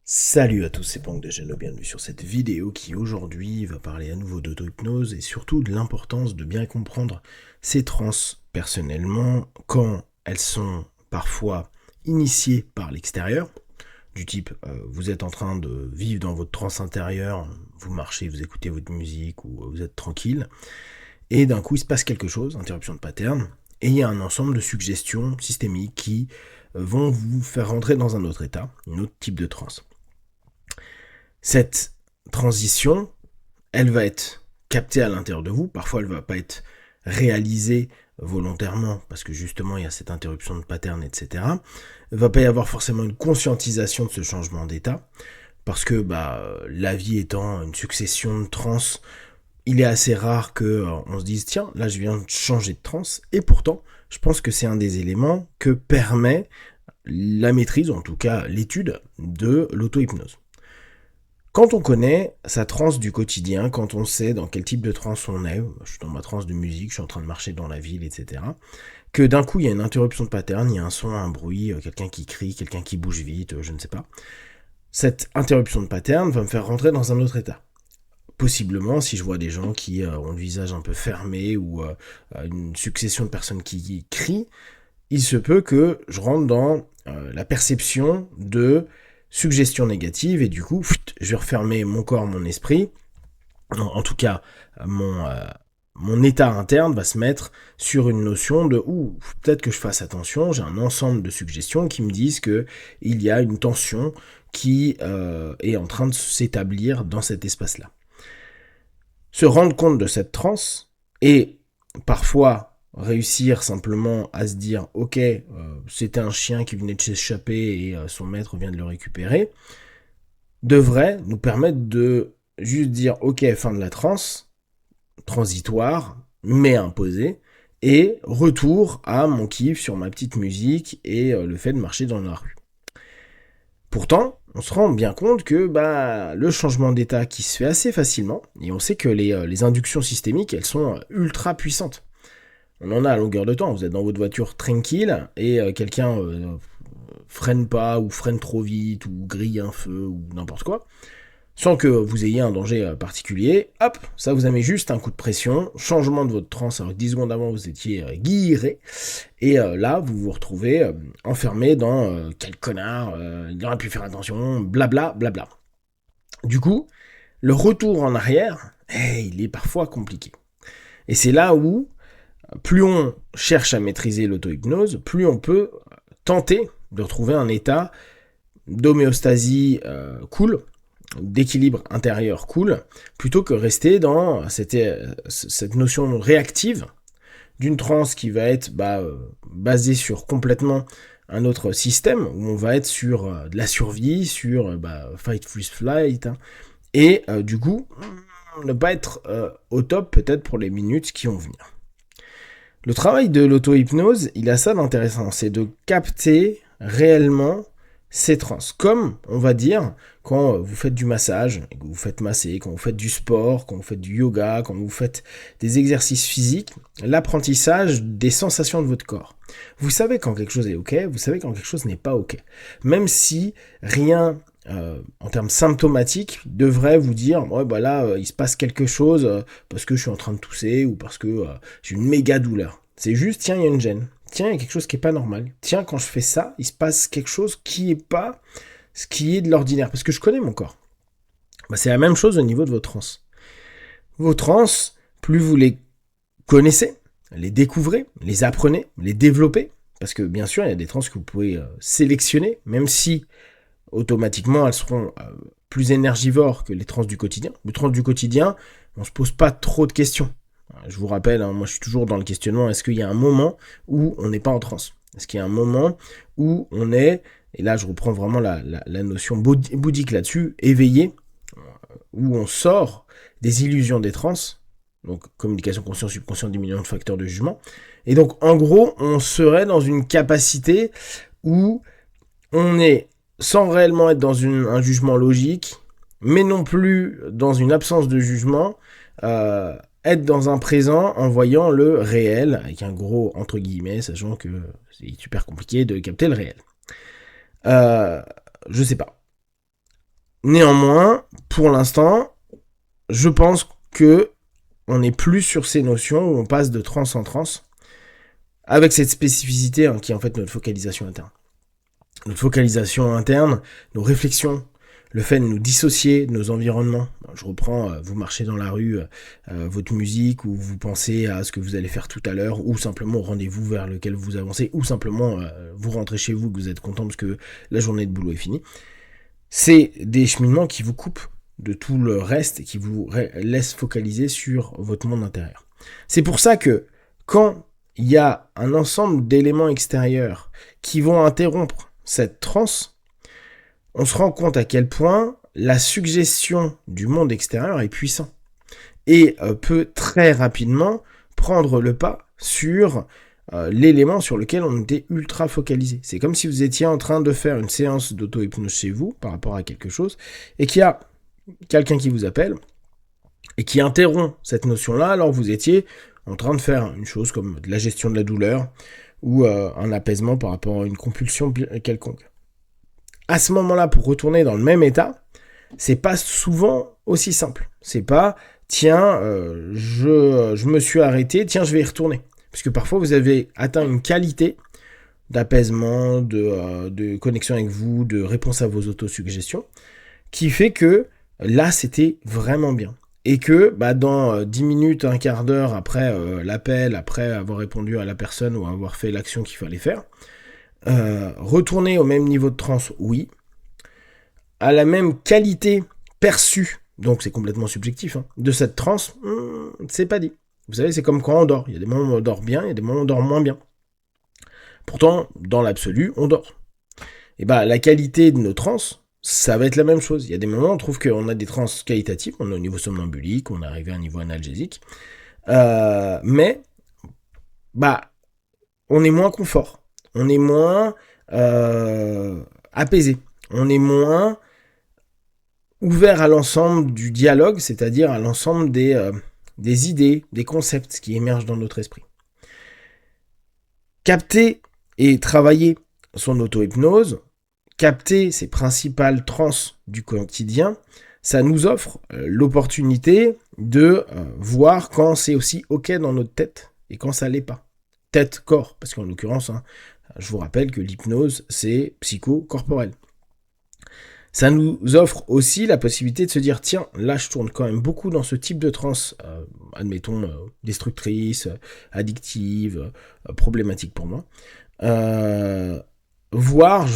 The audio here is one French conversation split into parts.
Salut à tous, c'est Pank de Geno, bienvenue sur cette vidéo qui aujourd'hui va parler à nouveau d'auto-hypnose et surtout de l'importance de bien comprendre ces trans personnellement quand elles sont parfois initiées par l'extérieur, du type vous êtes en train de vivre dans votre transe intérieure, vous marchez, vous écoutez votre musique ou vous êtes tranquille, et d'un coup il se passe quelque chose, interruption de pattern, et il y a un ensemble de suggestions systémiques qui vont vous faire rentrer dans un autre état, un autre type de transe. Cette transition, elle va être captée à l'intérieur de vous. Parfois, elle ne va pas être réalisée volontairement parce que justement, il y a cette interruption de pattern, etc. Il ne va pas y avoir forcément une conscientisation de ce changement d'état parce que la vie étant une succession de trans, il est assez rare qu'on se dise tiens, là je viens de changer de trans. Et pourtant, je pense que c'est un des éléments que permet la maîtrise, ou en tout cas l'étude de l'auto-hypnose. Quand on connaît sa transe du quotidien, quand on sait dans quel type de transe on est, je suis dans ma transe de musique, je suis en train de marcher dans la ville, etc., que d'un coup il y a une interruption de pattern, il y a un son, un bruit, quelqu'un qui crie, quelqu'un qui bouge vite, je ne sais pas. Cette interruption de pattern va me faire rentrer dans un autre état. Possiblement, si je vois des gens qui ont le visage un peu fermé ou une succession de personnes qui crient, il se peut que je rentre dans la perception de suggestion négative et du coup, je vais refermer mon corps, mon esprit. En tout cas, mon état interne va se mettre sur une notion de peut-être que je fasse attention, j'ai un ensemble de suggestions qui me disent que il y a une tension qui est en train de s'établir dans cet espace-là. Se rendre compte de cette transe et parfois réussir simplement à se dire ok, c'était un chien qui venait de s'échapper et son maître vient de le récupérer, devrait nous permettre de juste dire ok, fin de la transe, transitoire, mais imposée, et retour à mon kiff sur ma petite musique et le fait de marcher dans la rue. Pourtant, on se rend bien compte que le changement d'état qui se fait assez facilement, et on sait que les inductions systémiques, elles sont ultra puissantes. On en a à longueur de temps. Vous êtes dans votre voiture tranquille et quelqu'un freine pas ou freine trop vite ou grille un feu ou n'importe quoi, sans que vous ayez un danger particulier. Hop, ça vous a mis juste un coup de pression, changement de votre transe alors que 10 secondes avant vous étiez guilleret, et là vous vous retrouvez enfermé dans quel connard, il aurait pu faire attention, blabla, blabla. Du coup, le retour en arrière, il est parfois compliqué. Et c'est là où plus on cherche à maîtriser l'auto-hypnose, plus on peut tenter de retrouver un état d'homéostasie cool, d'équilibre intérieur cool, plutôt que rester dans cette notion réactive d'une transe qui va être basée sur complètement un autre système, où on va être sur de la survie, sur fight, freeze, flight, et du coup, ne pas être au top peut-être pour les minutes qui vont venir. Le travail de l'auto-hypnose, il a ça d'intéressant, c'est de capter réellement ces trans. Comme, on va dire, quand vous faites du massage, et que vous faites masser, quand vous faites du sport, quand vous faites du yoga, quand vous faites des exercices physiques, l'apprentissage des sensations de votre corps. Vous savez quand quelque chose est ok, vous savez quand quelque chose n'est pas ok. Même si rien en termes symptomatiques, devrait vous dire là, il se passe quelque chose parce que je suis en train de tousser ou parce que j'ai une méga douleur. C'est juste, tiens, il y a une gêne. Tiens, il y a quelque chose qui est pas normal. Tiens, quand je fais ça, il se passe quelque chose qui est pas ce qui est de l'ordinaire. Parce que je connais mon corps. C'est la même chose au niveau de vos trans. Vos trans, plus vous les connaissez, les découvrez, les apprenez, les développez, parce que bien sûr, il y a des trans que vous pouvez sélectionner, même si automatiquement elles seront plus énergivores que les trans du quotidien. Les trans du quotidien, on se pose pas trop de questions. Je vous rappelle, moi je suis toujours dans le questionnement, est-ce qu'il y a un moment où on n'est pas en transe? Est-ce qu'il y a un moment où on est, et là je reprends vraiment la notion bouddhique là-dessus, éveillé, où on sort des illusions des trans, donc communication consciente, subconsciente, diminution de facteurs de jugement, et donc en gros on serait dans une capacité où on est sans réellement être dans un jugement logique, mais non plus dans une absence de jugement, être dans un présent en voyant le réel, avec un gros entre guillemets, sachant que c'est super compliqué de capter le réel. Je sais pas. Néanmoins, pour l'instant, je pense que on n'est plus sur ces notions où on passe de transe en transe, avec cette spécificité qui est en fait notre focalisation interne. Notre focalisation interne, nos réflexions, le fait de nous dissocier de nos environnements. Je reprends, vous marchez dans la rue, votre musique, ou vous pensez à ce que vous allez faire tout à l'heure, ou simplement au rendez-vous vers lequel vous avancez, ou simplement vous rentrez chez vous, que vous êtes content parce que la journée de boulot est finie. C'est des cheminements qui vous coupent de tout le reste et qui vous laissent focaliser sur votre monde intérieur. C'est pour ça que quand il y a un ensemble d'éléments extérieurs qui vont interrompre cette transe, on se rend compte à quel point la suggestion du monde extérieur est puissante et peut très rapidement prendre le pas sur l'élément sur lequel on était ultra focalisé. C'est comme si vous étiez en train de faire une séance d'auto-hypnose chez vous par rapport à quelque chose et qu'il y a quelqu'un qui vous appelle et qui interrompt cette notion-là alors vous étiez en train de faire une chose comme de la gestion de la douleur ou un apaisement par rapport à une compulsion quelconque. À ce moment-là, pour retourner dans le même état, c'est pas souvent aussi simple. C'est pas, tiens, je me suis arrêté, tiens, je vais y retourner. Parce que parfois, vous avez atteint une qualité d'apaisement, de connexion avec vous, de réponse à vos autosuggestions, qui fait que là, c'était vraiment bien. Et que dans 10 minutes, un quart d'heure après l'appel, après avoir répondu à la personne ou avoir fait l'action qu'il fallait faire, retourner au même niveau de transe, oui. À la même qualité perçue, donc c'est complètement subjectif, de cette transe, c'est pas dit. Vous savez, c'est comme quand on dort. Il y a des moments où on dort bien, il y a des moments où on dort moins bien. Pourtant, dans l'absolu, on dort. Et la qualité de nos transes, ça va être la même chose. Il y a des moments où on trouve qu'on a des transes qualitatives, on est au niveau somnambulique, on est arrivé à un niveau analgésique, mais on est moins confort, on est moins apaisé, on est moins ouvert à l'ensemble du dialogue, c'est-à-dire à l'ensemble des idées, des concepts qui émergent dans notre esprit. Capter et travailler son auto-hypnose, capter ses principales transes du quotidien, ça nous offre l'opportunité de voir quand c'est aussi OK dans notre tête et quand ça l'est pas. Tête-corps, parce qu'en l'occurrence, je vous rappelle que l'hypnose, c'est psycho-corporel. Ça nous offre aussi la possibilité de se dire, tiens, là je tourne quand même beaucoup dans ce type de transe, admettons, destructrice, addictive, problématique pour moi. Je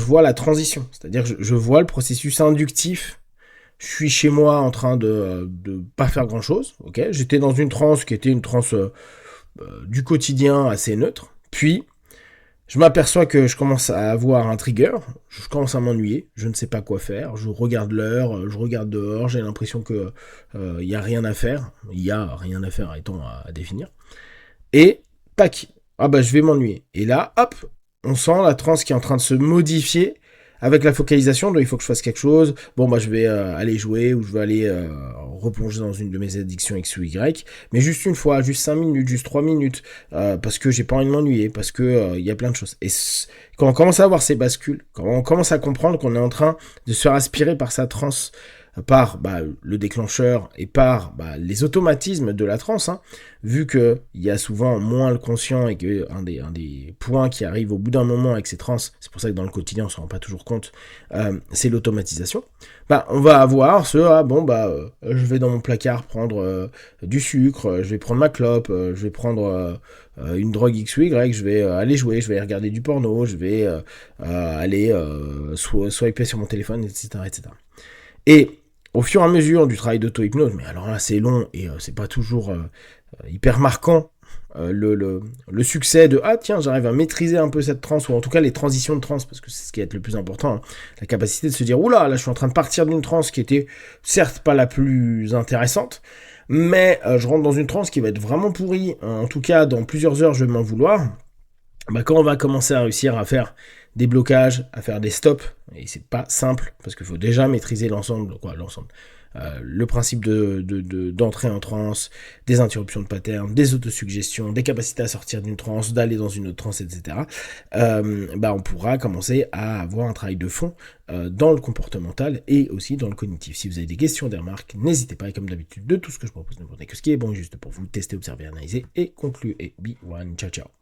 vois la transition, c'est-à-dire je vois le processus inductif. Je suis chez moi en train de pas faire grand-chose, ok. J'étais dans une transe qui était une transe du quotidien assez neutre, puis je m'aperçois que je commence à avoir un trigger, je commence à m'ennuyer, je ne sais pas quoi faire, je regarde l'heure, je regarde dehors, j'ai l'impression que y a rien à faire, il y a rien à faire étant à définir, et tac, je vais m'ennuyer. Et là, hop, on sent la transe qui est en train de se modifier avec la focalisation, donc il faut que je fasse quelque chose. Je vais aller jouer ou je vais aller replonger dans une de mes addictions X ou Y, mais juste une fois, juste 5 minutes, juste 3 minutes, parce que j'ai pas envie de m'ennuyer, parce que y a plein de choses. Et quand on commence à avoir ces bascules, quand on commence à comprendre qu'on est en train de se faire aspirer par sa transe, par le déclencheur et par les automatismes de la transe, vu qu'il y a souvent moins le conscient et que un des points qui arrive au bout d'un moment avec ces trans, c'est pour ça que dans le quotidien on se rend pas toujours compte, c'est l'automatisation. On va avoir je vais dans mon placard prendre du sucre, je vais prendre ma clope, je vais prendre une drogue X ou Y, je vais aller jouer, je vais regarder du porno, je vais aller swiper sur mon téléphone, etc., etc. Et au fur et à mesure du travail d'auto-hypnose, mais alors là c'est long et c'est pas toujours hyper marquant, le succès de j'arrive à maîtriser un peu cette transe, ou en tout cas les transitions de transe, parce que c'est ce qui est le plus important, la capacité de se dire oula, là je suis en train de partir d'une transe qui était certes pas la plus intéressante, mais je rentre dans une transe qui va être vraiment pourrie, en tout cas dans plusieurs heures je vais m'en vouloir. Quand on va commencer à réussir à faire des blocages, à faire des stops, et c'est pas simple, parce qu'il faut déjà maîtriser l'ensemble, le principe d'entrée en transe, des interruptions de pattern, des autosuggestions, des capacités à sortir d'une transe, d'aller dans une autre transe, etc., on pourra commencer à avoir un travail de fond dans le comportemental et aussi dans le cognitif. Si vous avez des questions, des remarques, n'hésitez pas, et comme d'habitude, de tout ce que je propose, ne prenez que ce qui est bon et juste pour vous, tester, observer, analyser et conclure. Et be one, ciao ciao.